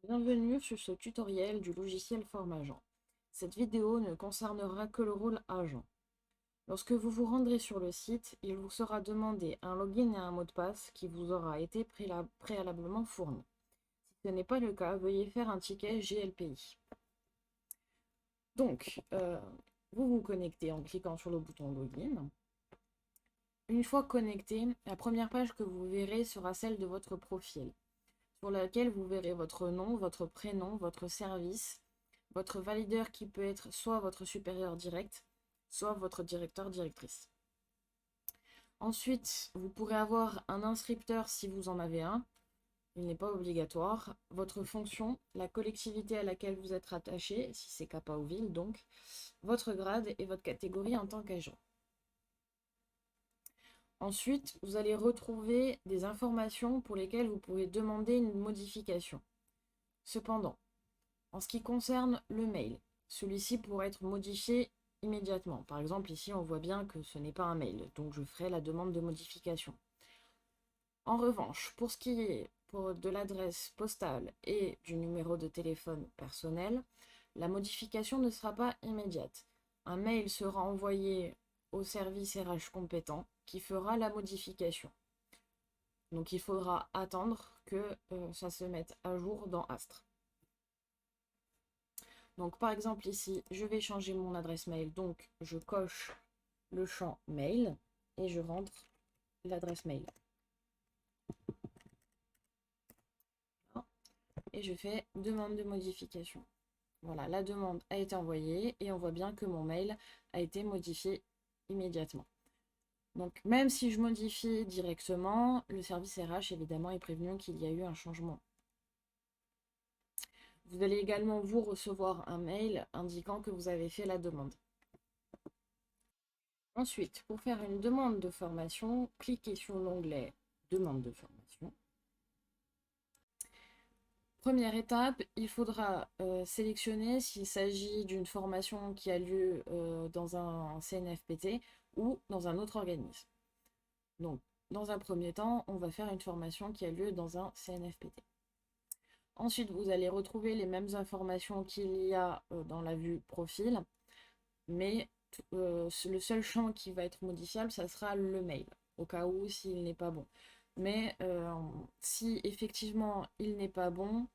Bienvenue sur ce tutoriel du logiciel FormAgent. Cette vidéo ne concernera que le rôle agent. Lorsque vous vous rendrez sur le site, il vous sera demandé un login et un mot de passe qui vous aura été préalablement fourni. Si ce n'est pas le cas, veuillez faire un ticket GLPI. Donc, vous vous connectez en cliquant sur le bouton Login. Une fois connecté, la première page que vous verrez sera celle de votre profil, sur laquelle vous verrez votre nom, votre prénom, votre service, votre valideur qui peut être soit votre supérieur direct, soit votre directeur-directrice. Ensuite, vous pourrez avoir un inscripteur si vous en avez un. Il n'est pas obligatoire. Votre fonction, la collectivité à laquelle vous êtes rattaché, si c'est CAPA ou ville donc, votre grade et votre catégorie en tant qu'agent. Ensuite, vous allez retrouver des informations pour lesquelles vous pouvez demander une modification. Cependant, en ce qui concerne le mail, celui-ci pourrait être modifié immédiatement. Par exemple, ici, on voit bien que ce n'est pas un mail, donc je ferai la demande de modification. En revanche, pour ce qui est de l'adresse postale et du numéro de téléphone personnel, la modification ne sera pas immédiate. Un mail sera envoyé au service RH compétent qui fera la modification. Donc il faudra attendre que ça se mette à jour dans Astre. Donc par exemple ici, je vais changer mon adresse mail, donc je coche le champ mail et je rentre l'adresse mail. Et je fais demande de modification. Voilà, la demande a été envoyée et on voit bien que mon mail a été modifié immédiatement. Donc même si je modifie directement, le service RH évidemment est prévenu qu'il y a eu un changement. Vous allez également vous recevoir un mail indiquant que vous avez fait la demande. Ensuite, pour faire une demande de formation, cliquez sur l'onglet Demande de formation. Première étape, il faudra sélectionner s'il s'agit d'une formation qui a lieu dans un CNFPT ou dans un autre organisme. Donc, dans un premier temps, on va faire une formation qui a lieu dans un CNFPT. Ensuite, vous allez retrouver les mêmes informations qu'il y a dans la vue profil, mais le seul champ qui va être modifiable, ça sera le mail, au cas où s'il n'est pas bon. Mais si effectivement il n'est pas bon,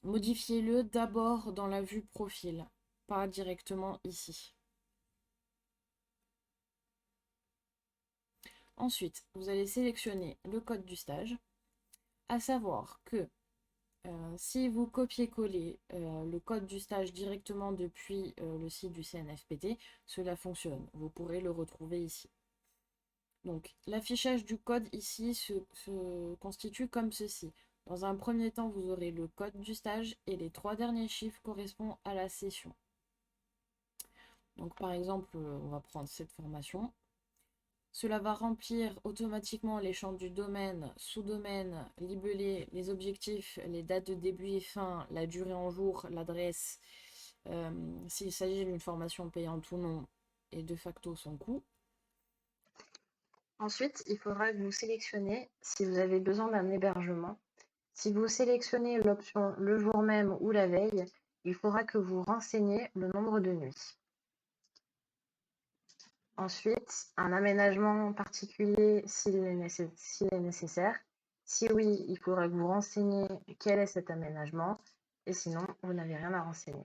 modifiez-le d'abord dans la vue profil, pas directement ici. Ensuite, vous allez sélectionner le code du stage, à savoir que si vous copiez-collez le code du stage directement depuis le site du CNFPT, cela fonctionne. Vous pourrez le retrouver ici. Donc, l'affichage du code ici se constitue comme ceci. Dans un premier temps, vous aurez le code du stage et les 3 derniers chiffres correspondent à la session. Donc, par exemple, on va prendre cette formation. Cela va remplir automatiquement les champs du domaine, sous-domaine, libellé, les objectifs, les dates de début et fin, la durée en jours, l'adresse, s'il s'agit d'une formation payante ou non, et de facto son coût. Ensuite, il faudra que vous sélectionnez si vous avez besoin d'un hébergement. Si vous sélectionnez l'option le jour même ou la veille, il faudra que vous renseigniez le nombre de nuits. Ensuite, un aménagement particulier s'il est nécessaire. Si oui, il faudra que vous renseigniez quel est cet aménagement et sinon, vous n'avez rien à renseigner.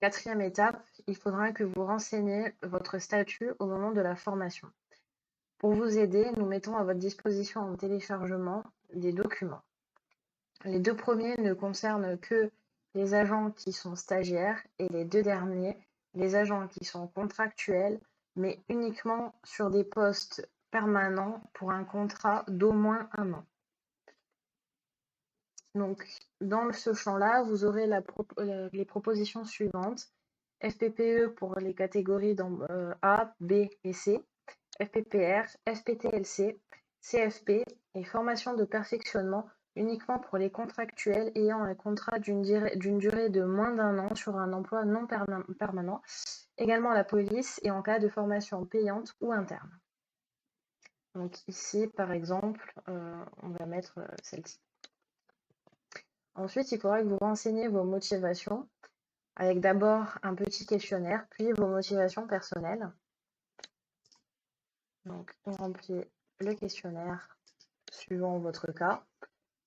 Quatrième étape, il faudra que vous renseigniez votre statut au moment de la formation. Pour vous aider, nous mettons à votre disposition en téléchargement des documents. Les 2 premiers ne concernent que les agents qui sont stagiaires et les 2 derniers, les agents qui sont contractuels, mais uniquement sur des postes permanents pour un contrat d'au moins 1 an. Donc, dans ce champ-là, vous aurez les propositions suivantes. FPPE pour les catégories A, B et C, FPPR, FPTLC, CFP et formation de perfectionnement uniquement pour les contractuels ayant un contrat d'une durée de moins d'1 an sur un emploi non permanent, également la police et en cas de formation payante ou interne. Donc ici, par exemple, on va mettre celle-ci. Ensuite, il faudra que vous renseigniez vos motivations avec d'abord un petit questionnaire, puis vos motivations personnelles. Donc, on remplit le questionnaire suivant votre cas.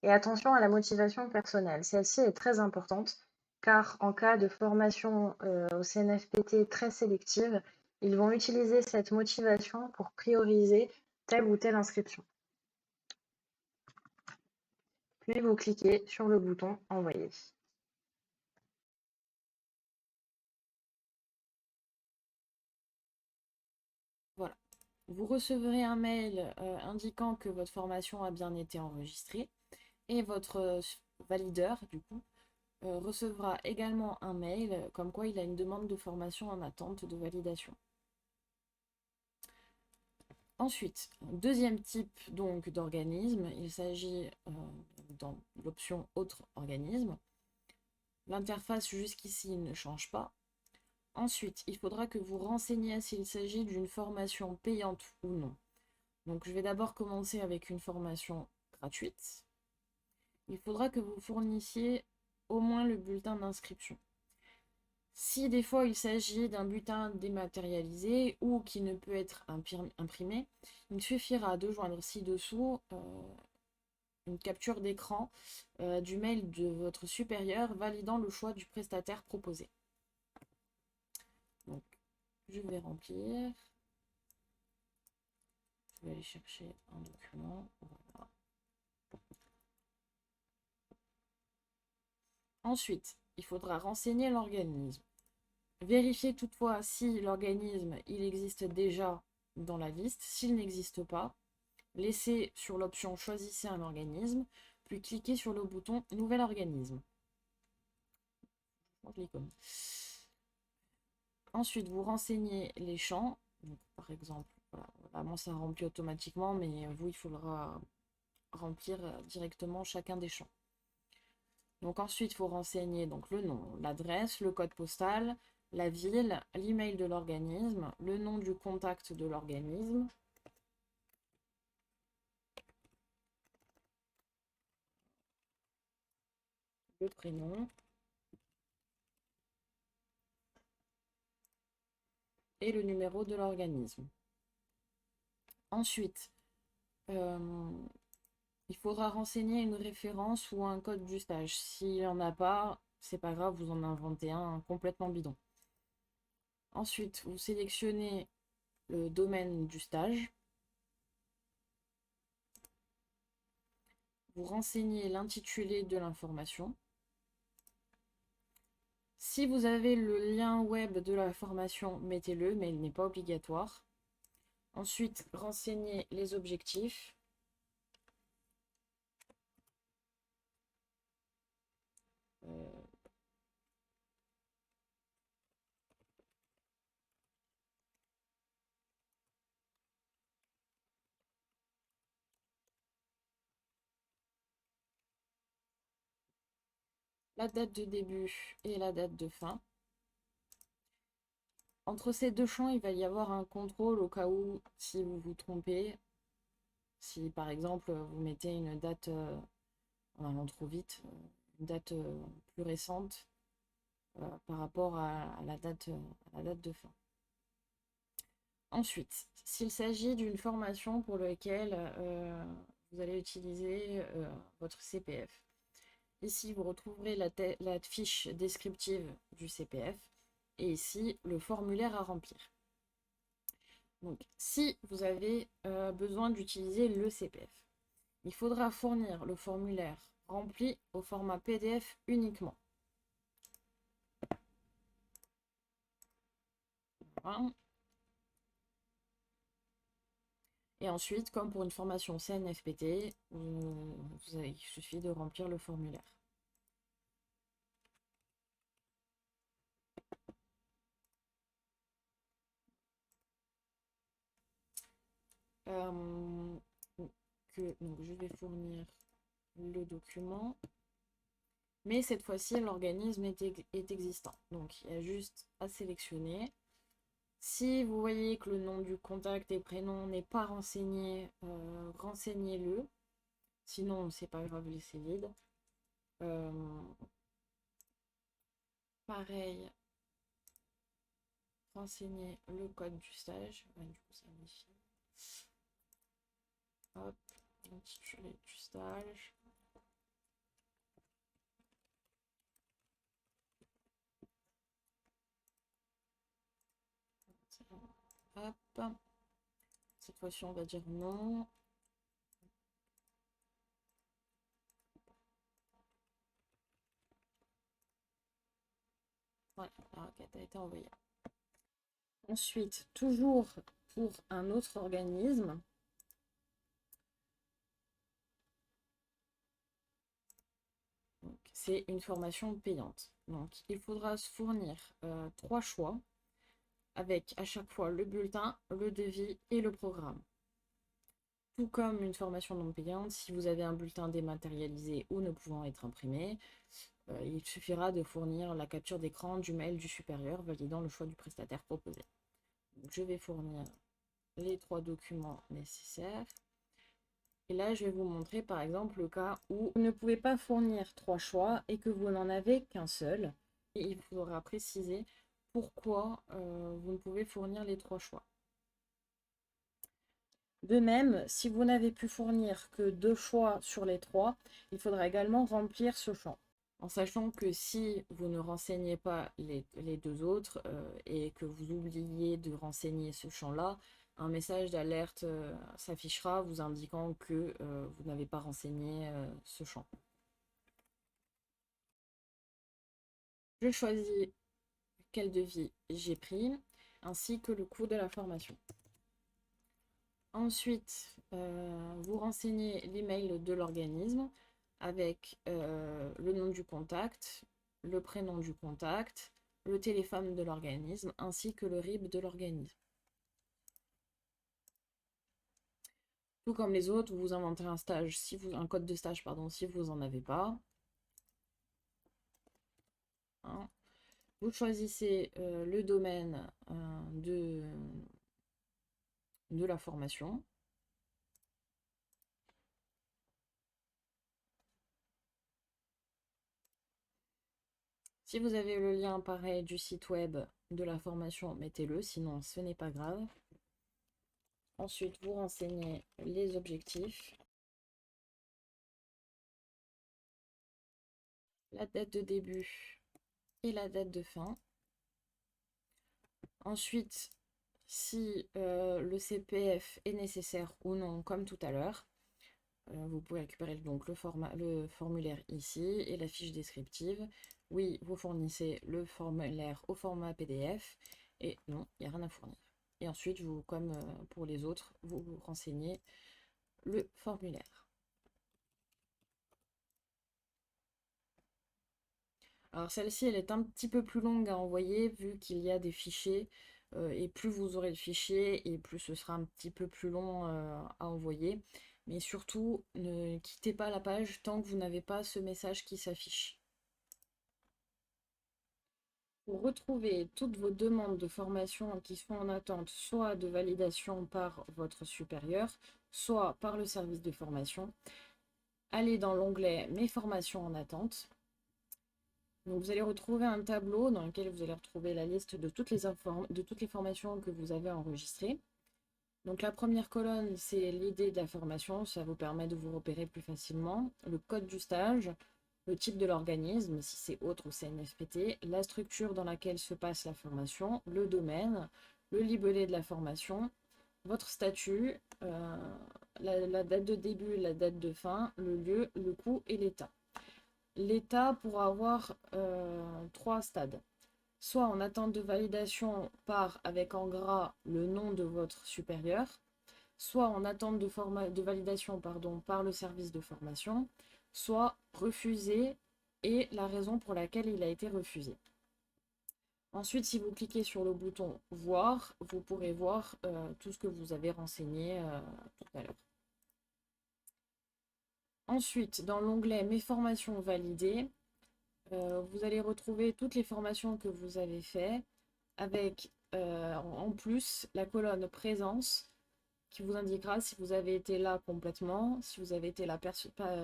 Et attention à la motivation personnelle. Celle-ci est très importante car en cas de formation au CNFPT très sélective, ils vont utiliser cette motivation pour prioriser telle ou telle inscription. Puis vous cliquez sur le bouton Envoyer. Voilà. Vous recevrez un mail indiquant que votre formation a bien été enregistrée et votre valideur, du coup, recevra également un mail comme quoi il a une demande de formation en attente de validation. Ensuite, deuxième type donc d'organisme, il s'agit dans l'option autre organisme. L'interface jusqu'ici ne change pas. Ensuite, il faudra que vous renseigniez s'il s'agit d'une formation payante ou non. Donc je vais d'abord commencer avec une formation gratuite. Il faudra que vous fournissiez au moins le bulletin d'inscription. Si des fois il s'agit d'un bulletin dématérialisé ou qui ne peut être imprimé, il suffira de joindre ci-dessous une capture d'écran du mail de votre supérieur validant le choix du prestataire proposé. Donc, je vais remplir. Je vais aller chercher un document. Voilà. Ensuite, il faudra renseigner l'organisme. Vérifiez toutefois si l'organisme il existe déjà dans la liste. S'il n'existe pas, laissez sur l'option Choisissez un organisme, puis cliquez sur le bouton Nouvel organisme. Ensuite, vous renseignez les champs. Donc, par exemple, voilà, moi ça remplit automatiquement, mais vous, il faudra remplir directement chacun des champs. Donc ensuite, il faut renseigner donc, le nom, l'adresse, le code postal, la ville, l'email de l'organisme, le nom du contact de l'organisme, le prénom et le numéro de l'organisme. Ensuite, il faudra renseigner une référence ou un code du stage. S'il n'y en a pas, c'est pas grave, vous en inventez un complètement bidon. Ensuite, vous sélectionnez le domaine du stage. Vous renseignez l'intitulé de l'information. Si vous avez le lien web de la formation, mettez-le, mais il n'est pas obligatoire. Ensuite, renseignez les objectifs. La date de début et la date de fin. Entre ces deux champs, il va y avoir un contrôle au cas où, si vous vous trompez, si par exemple vous mettez une date en allant trop vite, une date plus récente par rapport à la date de fin. Ensuite, s'il s'agit d'une formation pour laquelle vous allez utiliser votre CPF. Ici, vous retrouverez la fiche descriptive du CPF et ici, le formulaire à remplir. Donc, si vous avez besoin d'utiliser le CPF, il faudra fournir le formulaire rempli au format PDF uniquement. Voilà. Et ensuite, comme pour une formation CNFPT, il suffit de remplir le formulaire. Donc je vais fournir le document. Mais cette fois-ci, l'organisme est existant. Donc il y a juste à sélectionner. Si vous voyez que le nom du contact et prénom n'est pas renseigné, renseignez-le. Sinon, c'est pas grave, laissez vide. Euh, pareil, renseigner le code du stage. Ouais, du coup, ça méfie. Hop, l'intitulé du stage. Hop. Cette fois-ci, on va dire non. Voilà, la requête a été envoyée. Ensuite, toujours pour un autre organisme, c'est une formation payante. Donc, il faudra se fournir 3 choix avec à chaque fois le bulletin, le devis et le programme. Tout comme une formation non payante, si vous avez un bulletin dématérialisé ou ne pouvant être imprimé, il suffira de fournir la capture d'écran du mail du supérieur validant le choix du prestataire proposé. Donc, je vais fournir les 3 documents nécessaires. Et là, je vais vous montrer par exemple le cas où vous ne pouvez pas fournir 3 choix et que vous n'en avez qu'un seul. Et il faudra préciser pourquoi vous ne pouvez fournir les 3 choix. De même, si vous n'avez pu fournir que 2 choix sur les 3, il faudra également remplir ce champ. En sachant que si vous ne renseignez pas les 2 autres et que vous oubliez de renseigner ce champ-là, un message d'alerte s'affichera vous indiquant que vous n'avez pas renseigné ce champ. Je choisis quel devis j'ai pris, ainsi que le coût de la formation. Ensuite, vous renseignez l'email de l'organisme avec le nom du contact, le prénom du contact, le téléphone de l'organisme, ainsi que le RIB de l'organisme. Tout comme les autres, vous inventez un stage, un code de stage, pardon, si vous n'en avez pas. Hein. Vous choisissez le domaine de la formation. Si vous avez le lien pareil du site web de la formation, mettez-le, sinon ce n'est pas grave. Ensuite, vous renseignez les objectifs, la date de début et la date de fin. Ensuite, si le CPF est nécessaire ou non, comme tout à l'heure, vous pouvez récupérer donc le formulaire ici et la fiche descriptive. Oui, vous fournissez le formulaire au format PDF et non, il n'y a rien à fournir. Et ensuite, vous, comme pour les autres, vous vous renseignez le formulaire. Alors celle-ci, elle est un petit peu plus longue à envoyer vu qu'il y a des fichiers. Et plus vous aurez de fichiers et plus ce sera un petit peu plus long à envoyer. Mais surtout, ne quittez pas la page tant que vous n'avez pas ce message qui s'affiche. Pour retrouver toutes vos demandes de formation qui sont en attente, soit de validation par votre supérieur, soit par le service de formation, allez dans l'onglet « Mes formations en attente ». Donc vous allez retrouver un tableau dans lequel vous allez retrouver la liste de toutes les formations que vous avez enregistrées. Donc la première colonne, c'est l'idée de la formation, ça vous permet de vous repérer plus facilement. Le code du stage, le type de l'organisme, si c'est autre ou CNFPT, la structure dans laquelle se passe la formation, le domaine, le libellé de la formation, votre statut, la date de début, la date de fin, le lieu, le coût et l'état. L'état pourra avoir 3 stades. Soit en attente de validation par, avec en gras, le nom de votre supérieur, soit en attente de validation par le service de formation, soit refusé et la raison pour laquelle il a été refusé. Ensuite, si vous cliquez sur le bouton « Voir », vous pourrez voir tout ce que vous avez renseigné tout à l'heure. Ensuite, dans l'onglet « Mes formations validées », vous allez retrouver toutes les formations que vous avez faites avec en plus la colonne « Présence » qui vous indiquera si vous avez été là complètement, si vous avez été là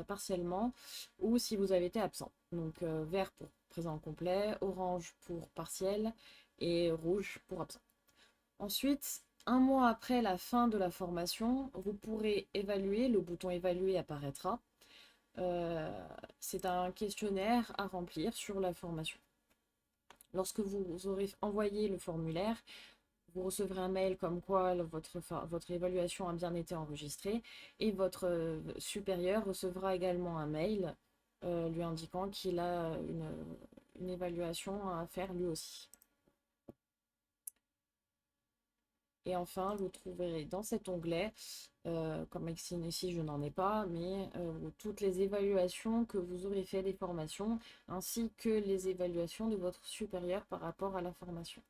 partiellement ou si vous avez été absent. Donc vert pour présent complet, orange pour partiel et rouge pour absent. Ensuite, un mois après la fin de la formation, vous pourrez évaluer, le bouton évaluer apparaîtra. C'est un questionnaire à remplir sur la formation. Lorsque vous aurez envoyé le formulaire, vous recevrez un mail comme quoi votre évaluation a bien été enregistrée et votre supérieur recevra également un mail lui indiquant qu'il a une évaluation à faire lui aussi. Et enfin, vous trouverez dans cet onglet, comme ici je n'en ai pas, mais toutes les évaluations que vous aurez fait des formations, ainsi que les évaluations de votre supérieur par rapport à la formation.